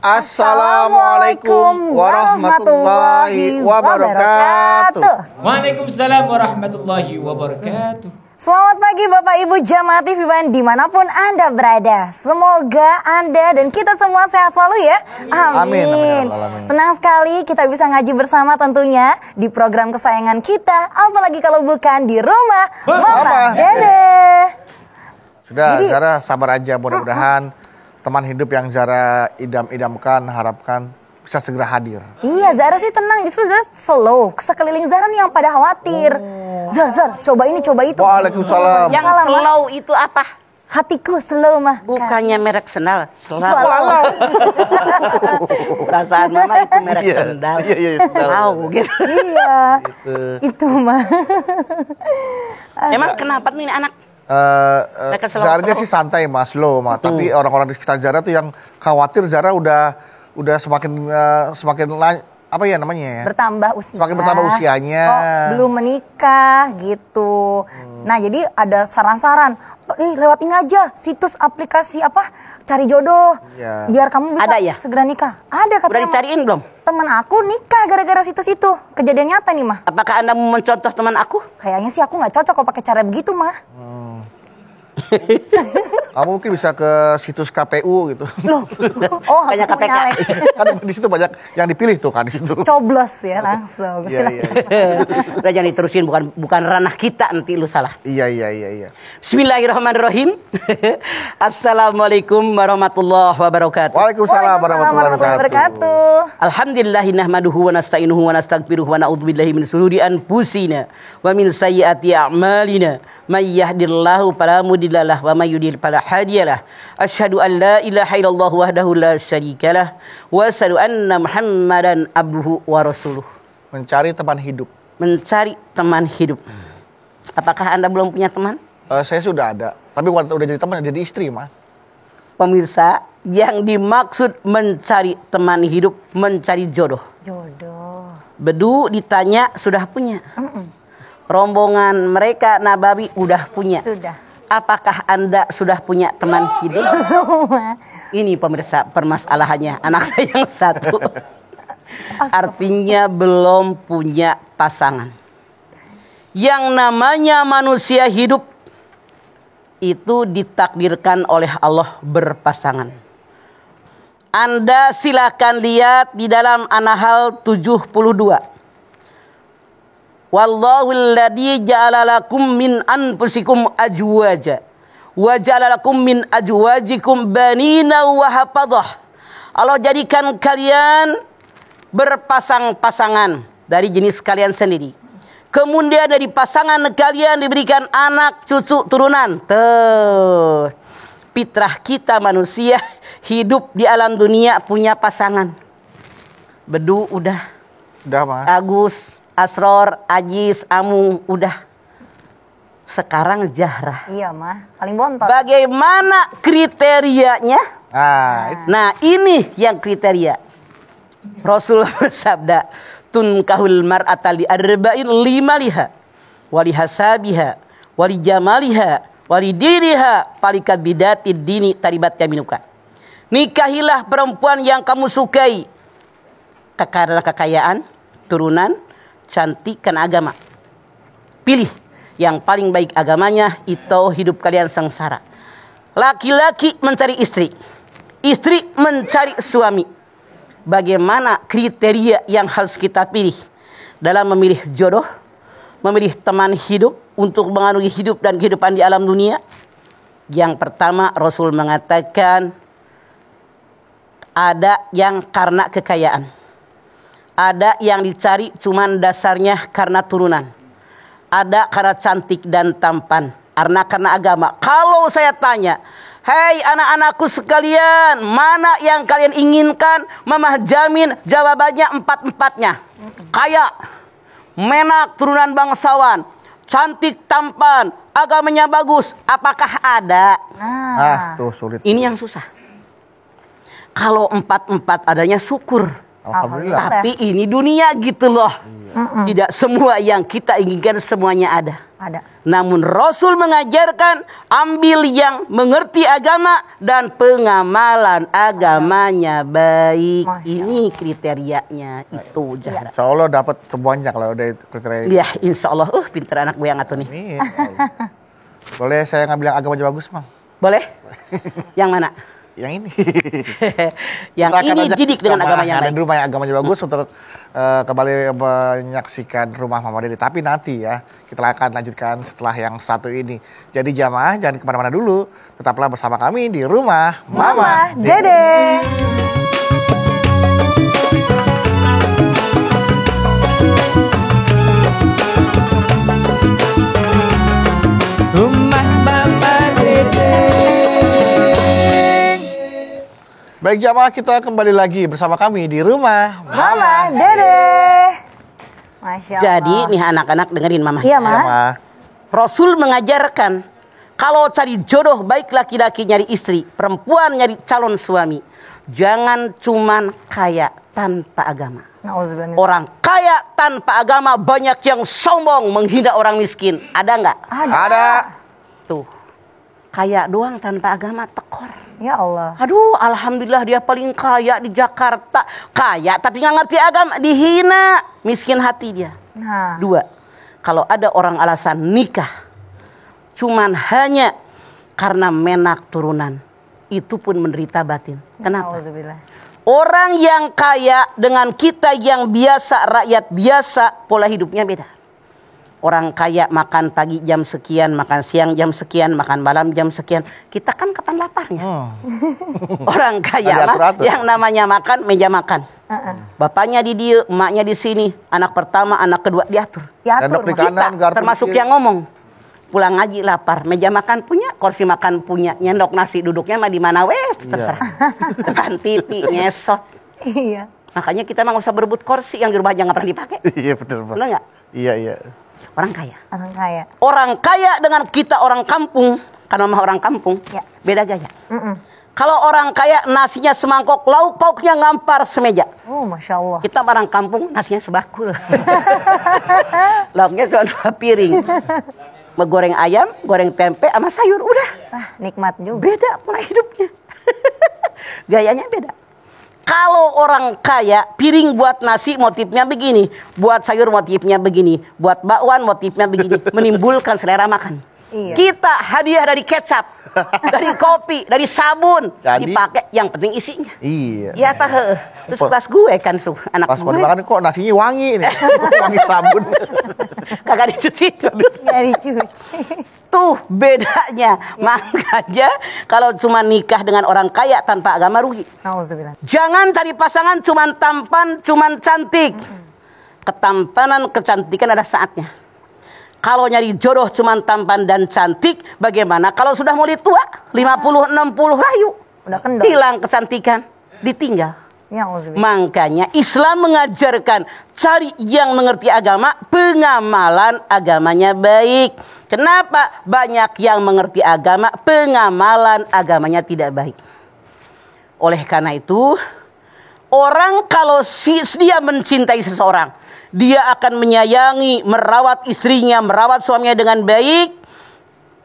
Assalamualaikum warahmatullahi wabarakatuh. Waalaikumsalam warahmatullahi wabarakatuh. Selamat pagi Bapak Ibu Jamaah TV One dimanapun Anda berada. Semoga Anda dan kita semua sehat selalu ya. Amin. Senang sekali kita bisa ngaji bersama tentunya di program kesayangan kita. Apalagi kalau bukan di rumah Mama Dede. Sudah, Zara sabar aja, mudah-mudahan teman hidup yang Zara idam-idamkan, harapkan bisa segera hadir. Iya, Zara sih tenang, justru Zara slow. Sekeliling Zara nih yang pada khawatir. Zar, coba ini, coba itu. Waalaikumsalam. Yang slow itu apa? Hatiku slow mah. Bukannya merek sendal, slow. Perasaan mama itu merek sendal. Iya, Tahu gitu. Iya, itu mah. Emang kenapa nih anak? Zaranya sih santai mas, slow mah. Tapi orang-orang di sekitar Zara tuh yang khawatir Zara udah semakin apa ya namanya ya? Bertambah usia. Semakin bertambah usianya. Belum menikah gitu. Nah, jadi ada saran-saran. Lewat ini aja, situs aplikasi apa? Cari jodoh. Ya. Biar kamu bisa Ada ya? segera nikah. Ada katanya. Udah dicariin belum? Teman aku nikah gara-gara situs itu. Kejadian nyata nih, mah. Apakah Anda mau mencontoh teman aku? Kayaknya sih aku nggak cocok kalau pakai cara begitu, mah. Kamu mungkin bisa ke situs KPU gitu. Loh. Kayak aku KPK. nyalek. Kan di situ banyak yang dipilih tuh kan di situ. Coblos ya langsung. Iya. Udah jangan diterusin, bukan ranah kita, nanti lu salah. Iya. Bismillahirrahmanirrahim. Assalamualaikum warahmatullahi wabarakatuh. Waalaikumsalam warahmatullahi wabarakatuh. Alhamdulillahi nahmaduhu wa nasta'inuhu wa nastaghfiruhu wa na'udzubillahi min shururi anfusina wa min sayyiati a'malina. May yahdihillahu fala mudhillalah wa may yudhlil fala hadiyalah. Asyhadu an la ilaha illallah wahdahu la syarikalah wa asyhadu anna Muhammadan abduhu wa rasuluh. Mencari teman hidup. Mencari teman hidup. Apakah Anda belum punya teman? Saya sudah ada, tapi udah jadi teman, jadi istri mah. Pemirsa, yang dimaksud mencari teman hidup, mencari jodoh. Jodoh. Bedu ditanya sudah punya. Rombongan mereka Nabawi udah punya. Sudah. Apakah Anda sudah punya teman hidup? Ini pemirsa permasalahannya anak saya yang satu. Artinya belum punya pasangan. Yang namanya manusia hidup itu ditakdirkan oleh Allah berpasangan. Anda silakan lihat di dalam An-Nahl 72. Wallahu alladzi ja'ala lakum min anfusikum azwaja wa ja'ala lakum min azwajikum banina wa hafadah. Allah jadikan kalian berpasang-pasangan dari jenis kalian sendiri. Kemudian dari pasangan kalian diberikan anak, cucu, turunan. Tuh. Fitrah kita manusia hidup di alam dunia punya pasangan. Bedu udah. Udah mah. Agus, Asror, Ajis, Amu, udah. Sekarang Zahra. Iya, mah. Paling bontot. Bagaimana kriterianya? Nah, ini yang kriteria. Rasul bersabda, tunkahul mar'ata li arba'in limaliha wali hasabiha wali jamaliha wali diriha palikat bidati dini taribat yaminuka. Nikahilah perempuan yang kamu sukai karena kekayaan, turunan, cantik, dan agama. Pilih yang paling baik agamanya, itu hidup kalian sengsara. Laki-laki mencari istri, istri mencari suami. Bagaimana kriteria yang harus kita pilih dalam memilih jodoh, memilih teman hidup untuk mengarungi hidup dan kehidupan di alam dunia? Yang pertama, Rasul mengatakan ada yang karena kekayaan. Ada yang dicari cuman dasarnya karena turunan. Ada karena cantik dan tampan. Karena agama. Kalau saya tanya, hei anak-anakku sekalian, mana yang kalian inginkan? Mama jamin jawabannya empat-empatnya. Kaya, menak, turunan bangsawan, cantik, tampan, agamanya bagus. Apakah ada? Tuh sulit. Ini yang susah. Kalau empat-empat adanya syukur. Alhamdulillah. Tapi ini dunia gitu loh. Tidak semua yang kita inginkan semuanya ada. Namun Rasul mengajarkan ambil yang mengerti agama dan pengamalan agamanya baik. Ini kriterianya itu Zahra. Insya Allah dapat semuanya kalau udah kriteria. Ya insya Allah. Pintar anak gue yang atuh nih. Boleh saya ngambil yang agamanya bagus, Mang? Boleh? Yang mana? Yang ini. Yang ini didik dengan agama yang baik. Ada rumah yang agamanya bagus untuk kembali menyaksikan rumah Mama Dede. Tapi nanti ya kita akan lanjutkan setelah yang satu ini. Jadi jamaah jangan kemana-mana dulu. Tetaplah bersama kami di rumah Mama Dede. Rumah Mama Dede. Baik jamaah, kita kembali lagi bersama kami di rumah Mama Dede. Masya Allah. Jadi nih anak-anak dengerin Mama. Iya, Ma. Rasul mengajarkan kalau cari jodoh baik laki-laki nyari istri, perempuan nyari calon suami. Jangan cuman kaya tanpa agama. Orang kaya tanpa agama banyak yang sombong menghina orang miskin. Ada nggak? Ada. Tuh. Kaya doang tanpa agama tekor. Ya Allah. Aduh, alhamdulillah dia paling kaya di Jakarta. Kaya tapi nggak ngerti agama, dihina. Miskin hati dia. Nah. 2. Kalau ada orang alasan nikah cuman hanya karena menak turunan, itu pun menderita batin. Kenapa? Orang yang kaya dengan kita yang biasa, rakyat biasa, pola hidupnya beda. Orang kaya makan pagi jam sekian, makan siang jam sekian, makan malam jam sekian. Kita kan kapan laparnya? Orang kaya mah yang namanya makan, meja makan. Bapaknya di dia, emaknya di sini. Anak pertama, anak kedua diatur. Kita termasuk yang ngomong. Pulang ngaji lapar, meja makan punya, kursi makan punya, nyendok nasi duduknya mah di mana wes terserah. Depan TV nyesot. Iya. Makanya kita mah nggak usah berebut kursi yang di rumah aja nggak pernah dipakai. Iya benar. Benar nggak? Iya. Orang kaya. Orang kaya dengan kita orang kampung, karena mah orang kampung, beda gaya. Kalau orang kaya nasinya semangkok, lauk pauknya ngampar semeja. Oh, Masya Allah. Kita orang kampung nasinya sebakul. Lauknya cuma 2 piring. Goreng ayam, goreng tempe sama sayur, udah. Nikmat juga. Beda pola hidupnya. Gayanya beda. Kalau orang kaya, piring buat nasi motifnya begini, buat sayur motifnya begini, buat bakwan motifnya begini, menimbulkan selera makan. Iya. Kita hadiah dari kecap, dari kopi, dari sabun, dipakai yang penting isinya. Iya. Ya tah. Terus pas gue kan anak pas gue. Pas makan kok nasinya wangi nih, wangi sabun. Kagak dicuci dulu. Nggak dicuci. Tuh bedanya. Makanya kalau cuma nikah dengan orang kaya tanpa agama rugi. Jangan cari pasangan cuman tampan, cuman cantik. Ketampanan, kecantikan ada saatnya. Kalau nyari jodoh cuman tampan dan cantik, bagaimana kalau sudah mulai tua? 50, 60 rayu. Udah kendor. Hilang kecantikan, ditinggal. Makanya Islam mengajarkan cari yang mengerti agama, pengamalan agamanya baik. Kenapa? Banyak yang mengerti agama, pengamalan agamanya tidak baik. Oleh karena itu, orang kalau dia mencintai seseorang, dia akan menyayangi, merawat istrinya, merawat suaminya dengan baik.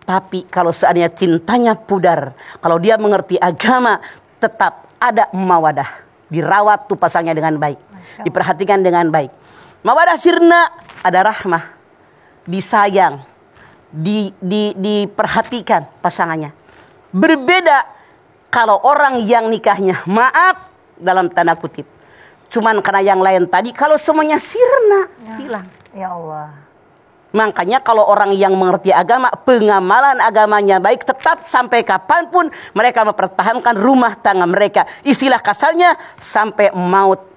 Tapi kalau seandainya cintanya pudar, kalau dia mengerti agama, tetap ada mawadah. Dirawat tuh pasangnya dengan baik. Diperhatikan dengan baik. Mawadah sirna, ada rahmah. Disayang. Diperhatikan pasangannya. Berbeda kalau orang yang nikahnya, maaf dalam tanda kutip, cuman karena yang lain tadi, kalau semuanya sirna, hilang. Ya Allah. Makanya kalau orang yang mengerti agama, pengamalan agamanya baik, tetap sampai kapanpun mereka mempertahankan rumah tangga mereka. Istilah kasarnya sampai maut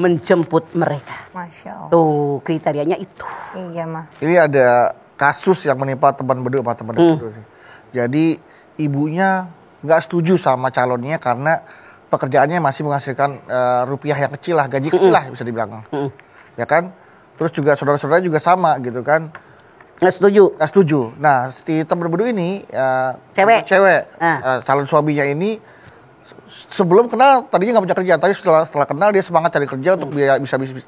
menjemput mereka. Masya Allah. Tuh kriterianya itu. Iya mah. Ini ada kasus yang menimpa teman berdua. Jadi ibunya nggak setuju sama calonnya karena pekerjaannya masih menghasilkan rupiah yang kecil lah, gaji kecil lah bisa dibilang. Ya kan? Terus juga saudara-saudara juga sama gitu kan. Nggak setuju. Nah, si teman berdua ini cewek. Calon suaminya ini sebelum kenal tadinya nggak punya kerjaan, tapi setelah kenal dia semangat cari kerja untuk dia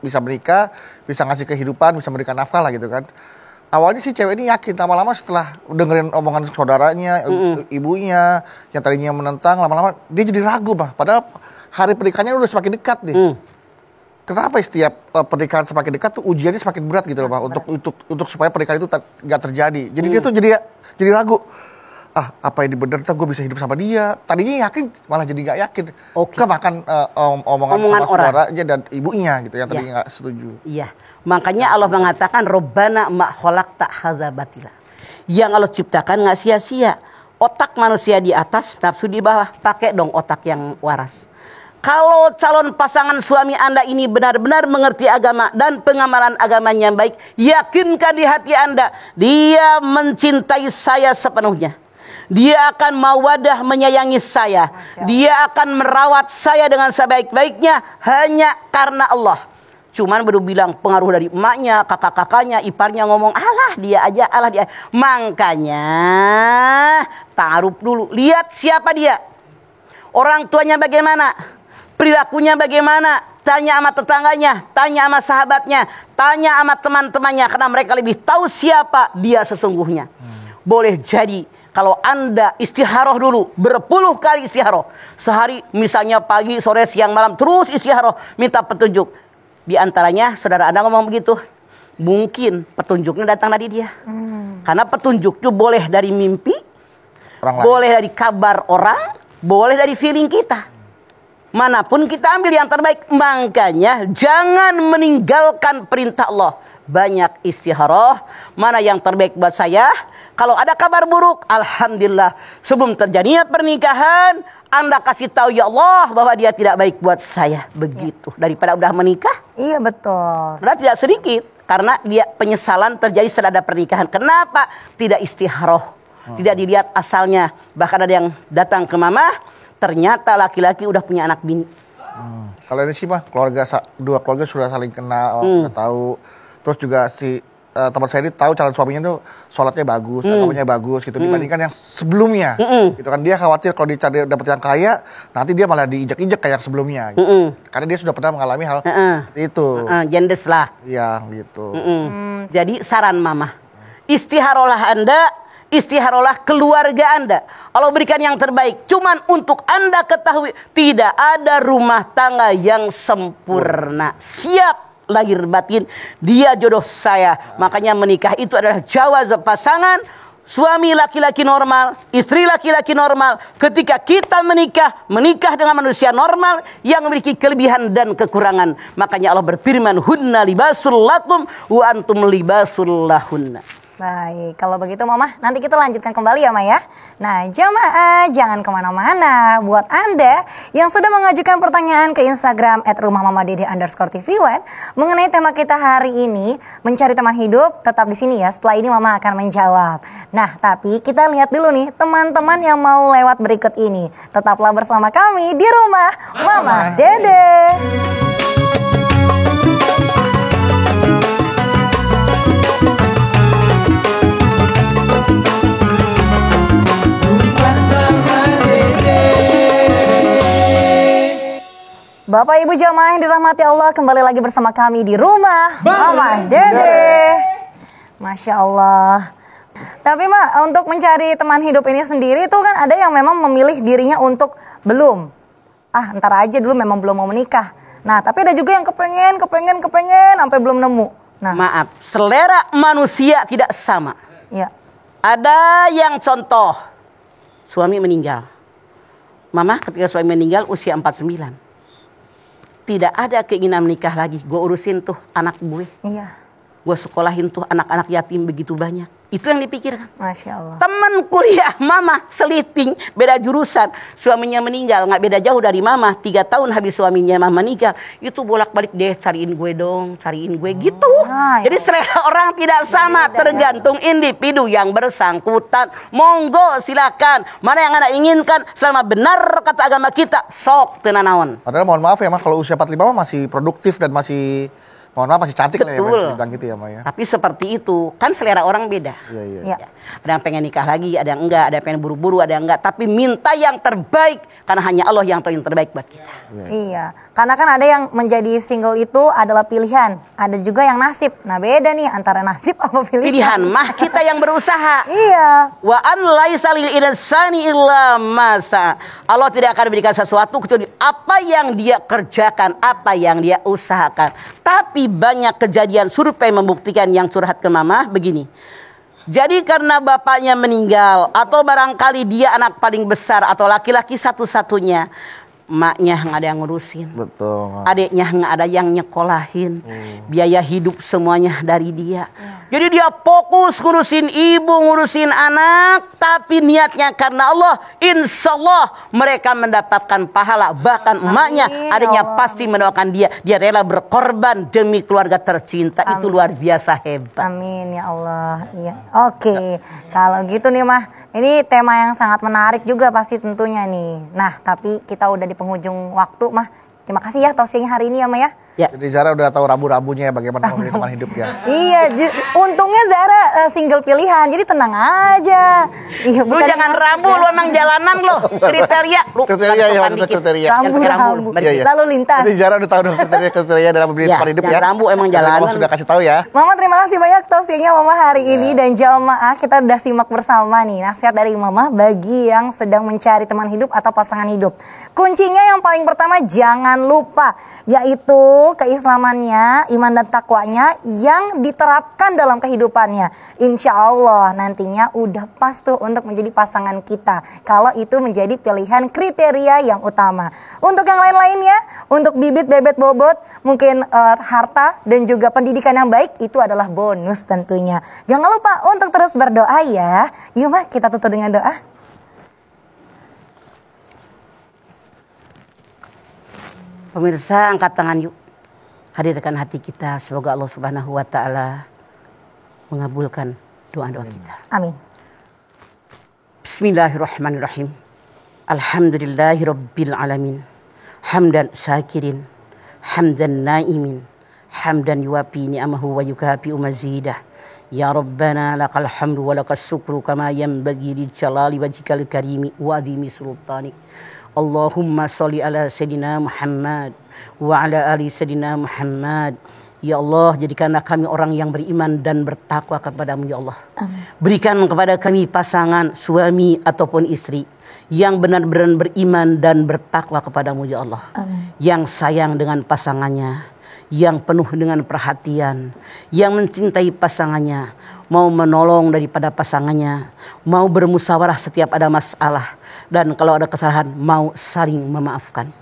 bisa menikah, bisa ngasih kehidupan, bisa memberikan nafkah lah gitu kan. Awalnya sih cewek ini yakin, lama-lama setelah dengerin omongan saudaranya, ibunya yang tadinya menentang, lama-lama dia jadi ragu mah. Padahal hari pernikahannya udah semakin dekat nih. Kenapa setiap pernikahan semakin dekat tuh ujiannya semakin berat gitu loh, Pak, untuk supaya pernikahan itu nggak terjadi. Jadi dia tuh jadi ragu. Apa ini benar, gue bisa hidup sama dia. Tadinya yakin, malah jadi nggak yakin. Kemakan omongan sama saudaranya dan ibunya gitu yang tadinya nggak setuju. Iya, makanya Allah mengatakan Robbana ma khalaqta hadza batila. Yang Allah ciptakan nggak sia-sia. Otak manusia di atas, nafsu di bawah. Pakai dong otak yang waras. Kalau calon pasangan suami Anda ini benar-benar mengerti agama dan pengamalan agamanya yang baik, yakinkan di hati Anda, dia mencintai saya sepenuhnya. Dia akan mawadah menyayangi saya. Dia akan merawat saya dengan sebaik-baiknya hanya karena Allah. Cuman baru bilang pengaruh dari emaknya, kakak-kakaknya, iparnya ngomong, alah dia aja. Makanya taruh dulu. Lihat siapa dia. Orang tuanya bagaimana. Perilakunya bagaimana. Tanya sama tetangganya, tanya sama sahabatnya, tanya sama teman-temannya. Karena mereka lebih tahu siapa dia sesungguhnya. Boleh jadi kalau Anda istikharah dulu, berpuluh kali istikharah. Sehari misalnya pagi, sore, siang, malam, terus istikharah, minta petunjuk. Di antaranya saudara Anda ngomong begitu, mungkin petunjuknya datang dari dia. Karena petunjuk itu boleh dari mimpi, boleh dari kabar orang, boleh dari feeling kita. Manapun kita ambil yang terbaik. Makanya jangan meninggalkan perintah Allah. Banyak istikharah, mana yang terbaik buat saya. Kalau ada kabar buruk, alhamdulillah, sebelum terjadinya pernikahan, Anda kasih tahu ya Allah bahwa dia tidak baik buat saya. Begitu. Daripada udah menikah. Iya betul. Sudah tidak sedikit. Karena dia penyesalan terjadi setelah ada pernikahan. Kenapa? Tidak istikharah. Tidak dilihat asalnya. Bahkan ada yang datang ke mama, ternyata laki-laki udah punya anak bini. Kalau ini sih mah dua keluarga sudah saling kenal, udah tahu. Terus juga si teman saya ini tahu calon suaminya tuh sholatnya bagus, agamanya bagus gitu dibandingkan yang sebelumnya. Gitu kan dia khawatir kalau dicari dapat yang kaya, nanti dia malah diinjak-injak kayak yang sebelumnya. Gitu. Karena dia sudah pernah mengalami hal seperti itu. Jendes lah. Iya gitu. Jadi saran mama, istiharolah Anda, istiharolah keluarga Anda. Allah berikan yang terbaik. Cuman untuk Anda ketahui, tidak ada rumah tangga yang sempurna. Siap lahir batin, dia jodoh saya. Makanya menikah itu adalah jawaz pasangan. Suami laki-laki normal, istri laki-laki normal. Ketika kita menikah dengan manusia normal yang memiliki kelebihan dan kekurangan. Makanya Allah berfirman, hunna libasul lakum wa antum libasul lahunna. Baik, kalau begitu Mama, nanti kita lanjutkan kembali ya Ma ya. Nah, jamaah jangan kemana-mana. Buat Anda yang sudah mengajukan pertanyaan ke Instagram @rumahmamadede_tv1 mengenai tema kita hari ini, mencari teman hidup, tetap di sini ya. Setelah ini Mama akan menjawab. Nah, tapi kita lihat dulu nih teman-teman yang mau lewat berikut ini. Tetaplah bersama kami di Rumah Mama Dede. Bapak Ibu jamaah yang dirahmati Allah, kembali lagi bersama kami di Rumah Mama Dede. Masya Allah. Tapi Ma, untuk mencari teman hidup ini sendiri itu kan ada yang memang memilih dirinya untuk belum. Ntar aja dulu, memang belum mau menikah. Nah, tapi ada juga yang kepengen sampai belum nemu. Nah, maaf, selera manusia tidak sama. Ya. Ada yang contoh, suami meninggal. Mama ketika suami meninggal usia 49. Tidak ada keinginan menikah lagi. Gue urusin tuh anak gue. Iya. Gue sekolahin tuh anak-anak yatim begitu banyak. Itu yang dipikirkan. Masya Allah. Teman kuliah mama seliting, beda jurusan. Suaminya meninggal, nggak beda jauh dari mama. 3 tahun habis suaminya mama meninggal. Itu bolak-balik deh, cariin gue dong, cariin gue gitu. Jadi selera orang tidak sama, tergantung individu yang bersangkutan. Monggo silakan. Mana yang Anda inginkan, selama benar kata agama kita, sok tenanawan. Padahal mohon maaf ya Mas, kalau usia 45 masih produktif dan masih Mohon maaf masih cantik lah ya, Betul. bilang gitu ya, Ma ya. Tapi seperti itu, kan selera orang beda. Iya. Ya. Ada yang pengen nikah lagi, ada yang enggak, ada yang pengen buru-buru, ada yang enggak. Tapi minta yang terbaik, karena hanya Allah yang tahu yang terbaik buat kita. Iya, karena kan ada yang menjadi single itu adalah pilihan, ada juga yang nasib. Nah beda nih antara nasib apa pilihan. Pilihan mah kita yang berusaha. Iya. Wa an laisa lil insani illa ma sa'a. Allah tidak akan memberikan sesuatu kecuali apa yang dia kerjakan, apa yang dia usahakan. Tapi banyak kejadian survei membuktikan yang curhat ke mama begini. Jadi karena bapaknya meninggal atau barangkali dia anak paling besar atau laki-laki satu-satunya, maknya nggak ada yang ngurusin. Betul. Adiknya nggak ada yang nyekolahin. Biaya hidup semuanya dari dia. Jadi dia fokus ngurusin ibu, ngurusin anak. Tapi niatnya karena Allah, insya Allah mereka mendapatkan pahala. Bahkan emaknya, adiknya pasti mendoakan dia. Dia rela berkorban demi keluarga tercinta. Amin. Itu luar biasa hebat. Amin ya Allah. Iya. Oke. Kalau gitu nih Mah, ini tema yang sangat menarik juga pasti tentunya nih. Nah, tapi kita udah di penghujung waktu Mah. Terima kasih ya tausiahnya hari ini ya Mah ya. Ya. Jadi Zara udah tahu rabu-rabunya bagaimana memilih teman hidup ya. Iya, untungnya Zara single pilihan, jadi tenang aja. Iya, Lu jangan rambu, lu emang jalanan lo. Kriteria. Lu Kriteria ya, maksudnya kriteria. Rambu. Iya. Lalu lintas. Jadi Zara udah tahu dong kriteria dalam memilih teman hidup ya. Yang rambu emang Jadi jalanan. Mama sudah kasih tahu ya. Mama terima kasih banyak tausiahnya Mama hari ini dan jamaah kita udah simak bersama nih nasihat dari Mama bagi yang sedang mencari teman hidup atau pasangan hidup. Kuncinya yang paling pertama jangan lupa yaitu keislamannya, iman dan takwanya yang diterapkan dalam kehidupannya. Insya Allah nantinya udah pas tuh untuk menjadi pasangan kita. Kalau itu menjadi pilihan kriteria yang utama. Untuk yang lain-lainnya, untuk bibit bebet bobot, mungkin harta dan juga pendidikan yang baik itu adalah bonus tentunya. Jangan lupa untuk terus berdoa ya. Yuk Mak, kita tutup dengan doa. Pemirsa, angkat tangan yuk. Hadirkan hati kita. Semoga Allah Subhanahu wa Ta'ala mengabulkan doa-doa kita. Amin. Bismillahirrahmanirrahim. Alhamdulillahi Rabbil alamin. Hamdan syakirin. Hamdan naimin. Hamdan yuwafi ni'amahu wa yukafi mazidah. Ya Rabbana lakal hamdu wa lakas syukru kama yanbaghi li jalali wajhikal karimi wa azimi sultanik. Allahumma sholli ala Sayyidina Muhammad wa ala ali Sayyidina Muhammad. Ya Allah, jadikanlah kami orang yang beriman dan bertakwa kepadamu ya Allah. Amin. Berikan kepada kami pasangan suami ataupun istri yang benar-benar beriman dan bertakwa kepadamu ya Allah. Amin. Yang sayang dengan pasangannya, yang penuh dengan perhatian, yang mencintai pasangannya, mau menolong daripada pasangannya, mau bermusyawarah setiap ada masalah, dan kalau ada kesalahan mau saling memaafkan.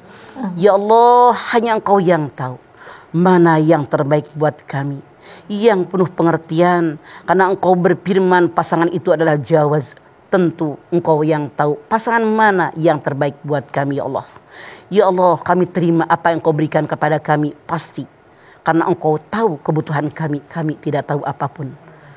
Ya Allah, hanya Engkau yang tahu mana yang terbaik buat kami, yang penuh pengertian, karena Engkau berfirman pasangan itu adalah jawaz. Tentu Engkau yang tahu pasangan mana yang terbaik buat kami ya Allah. Ya Allah, kami terima apa yang Engkau berikan kepada kami pasti, karena Engkau tahu kebutuhan kami, kami tidak tahu apapun.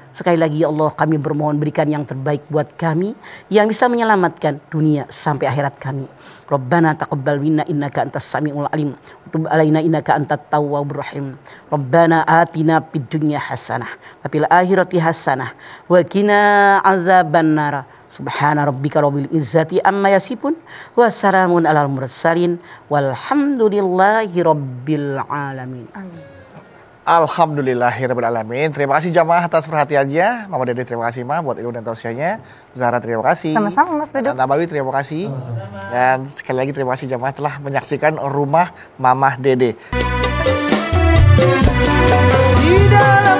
Sekali lagi ya Allah, kami bermohon berikan yang terbaik buat kami yang bisa menyelamatkan dunia sampai akhirat kami. Rabbana taqabbal minna innaka antas samiul alim wa tub alaina innaka antat tawwabur rahim. Rabbana atina fid dunya hasanah wa fil akhirati hasanah wa qina azabannar. Subhana rabbika rabbil izzati amma yasifun wa salamun alal mursalin walhamdulillahi rabbil alamin. Amin. Alhamdulillahirrahmanirrahim. Terima kasih jamaah atas perhatiannya. Mama Dede terima kasih Ma buat ilmu dan tausiahnya. Zahra terima kasih. Sama-sama Mas Beduk. Nabawi terima kasih. Sama-sama. Dan sekali lagi terima kasih jamaah telah menyaksikan Rumah Mama Dede. Di dalam